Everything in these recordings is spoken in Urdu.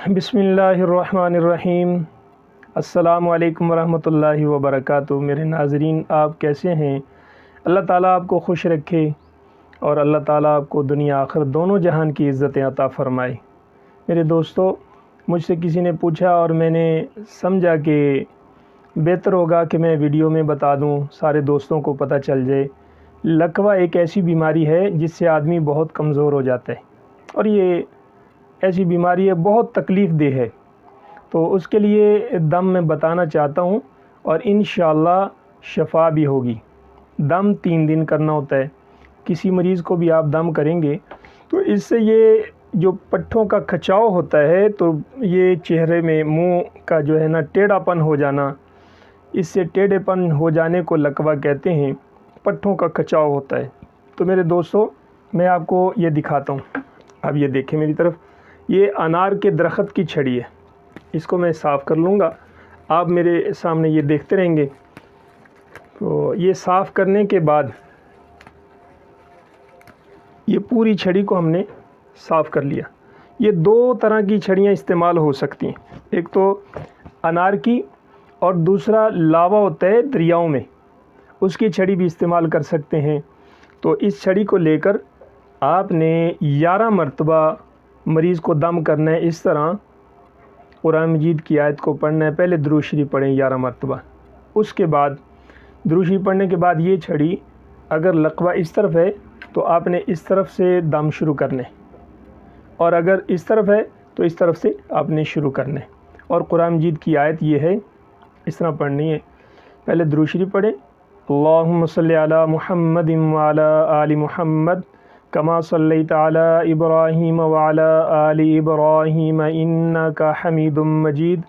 بسم اللہ الرحمن الرحیم۔ السلام علیکم ورحمۃ اللہ وبرکاتہ۔ میرے ناظرین، آپ کیسے ہیں؟ اللہ تعالیٰ آپ کو خوش رکھے اور اللہ تعالیٰ آپ کو دنیا آخر دونوں جہان کی عزت عطا فرمائے۔ میرے دوستو، مجھ سے کسی نے پوچھا اور میں نے سمجھا کہ بہتر ہوگا کہ میں ویڈیو میں بتا دوں، سارے دوستوں کو پتہ چل جائے۔ لکوہ ایک ایسی بیماری ہے جس سے آدمی بہت کمزور ہو جاتا ہے، اور یہ ایسی بیماری ہے بہت تکلیف دہ ہے۔ تو اس کے لیے دم میں بتانا چاہتا ہوں، اور انشاءاللہ شفا بھی ہوگی۔ دم 3 دن کرنا ہوتا ہے۔ کسی مریض کو بھی آپ دم کریں گے تو اس سے یہ جو پٹھوں کا کھچاؤ ہوتا ہے، تو یہ چہرے میں منہ کا جو ہے نا ٹیڑھا پن ہو جانا، اس سے ٹیڑھے پن ہو جانے کو لکوہ کہتے ہیں۔ پٹھوں کا کھچاؤ ہوتا ہے۔ تو میرے دوستو، میں آپ کو یہ دکھاتا ہوں۔ اب یہ دیکھیں میری طرف، یہ انار کے درخت کی چھڑی ہے۔ اس کو میں صاف کر لوں گا، آپ میرے سامنے یہ دیکھتے رہیں گے۔ تو یہ صاف کرنے کے بعد یہ پوری چھڑی کو ہم نے صاف کر لیا۔ یہ 2 طرح کی چھڑیاں استعمال ہو سکتی ہیں، ایک تو انار کی، اور دوسرا لاوا ہوتا ہے دریاؤں میں، اس کی چھڑی بھی استعمال کر سکتے ہیں۔ تو اس چھڑی کو لے کر آپ نے 11 مرتبہ مریض کو دم کرنا ہے۔ اس طرح قرآن مجید کی آیت کو پڑھنا ہے۔ پہلے درود شریف پڑھیں 11 مرتبہ، اس کے بعد درود شریف پڑھنے کے بعد یہ چھڑی، اگر لکوہ اس طرف ہے تو آپ نے اس طرف سے دم شروع کرنے، اور اگر اس طرف ہے تو اس طرف سے آپ نے شروع کرنے۔ اور قرآن مجید کی آیت یہ ہے، اس طرح پڑھنی ہے۔ پہلے درود شریف پڑھیں، اللہم صلی علی محمد وعلی آل محمد کما صلیت علی ابراہیم وعلی آل ابراہیم انک حمید مجید،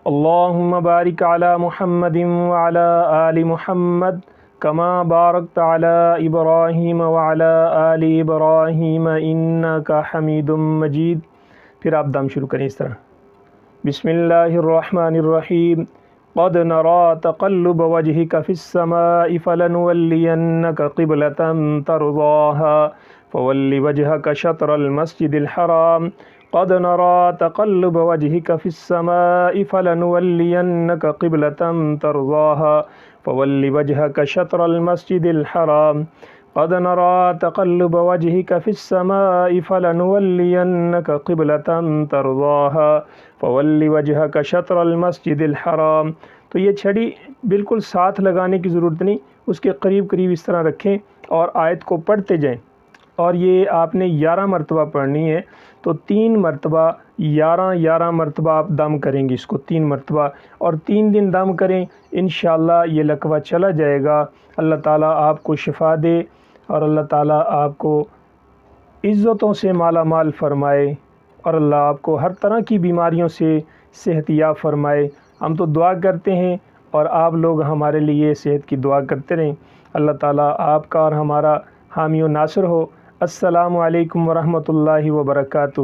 اللہم بارک علی محمد وعلی آل محمد کما بارکت علی ابراہیم وعلی آل ابراہیم انک حمید مجید۔ پھر آپ دم شروع کریں اس طرح، بسم اللہ الرحمن الرحیم، قد نرى تقلب وجهك في السماء فلنولينك قبلة ترضاها فول وجهك شطر المسجد الحرام، قد نرى تقلب وجهك في السماء فلنولينك قبلة ترضاها فول وجهك شطر المسجد الحرام، قد نرى تقلب وجهك في السماء فلنولينك قبلة ترضاها فول وجهك شطر المسجد الحرام۔ تو یہ چھڑی بالکل ساتھ لگانے کی ضرورت نہیں، اس کے قریب قریب اس طرح رکھیں اور آیت کو پڑھتے جائیں، اور یہ آپ نے 11 مرتبہ پڑھنی ہے۔ تو 3 مرتبہ 11 مرتبہ آپ دم کریں گے اس کو 3 مرتبہ، اور 3 دن دم کریں، انشاءاللہ یہ لکوہ چلا جائے گا۔ اللہ تعالیٰ آپ کو شفا دے، اور اللہ تعالیٰ آپ کو عزتوں سے مالا مال فرمائے، اور اللہ آپ کو ہر طرح کی بیماریوں سے صحت یاب فرمائے۔ ہم تو دعا کرتے ہیں، اور آپ لوگ ہمارے لیے صحت کی دعا کرتے رہیں۔ اللہ تعالیٰ آپ کا اور ہمارا حامی و ناصر ہو۔ السلام علیکم ورحمۃ اللہ وبرکاتہ۔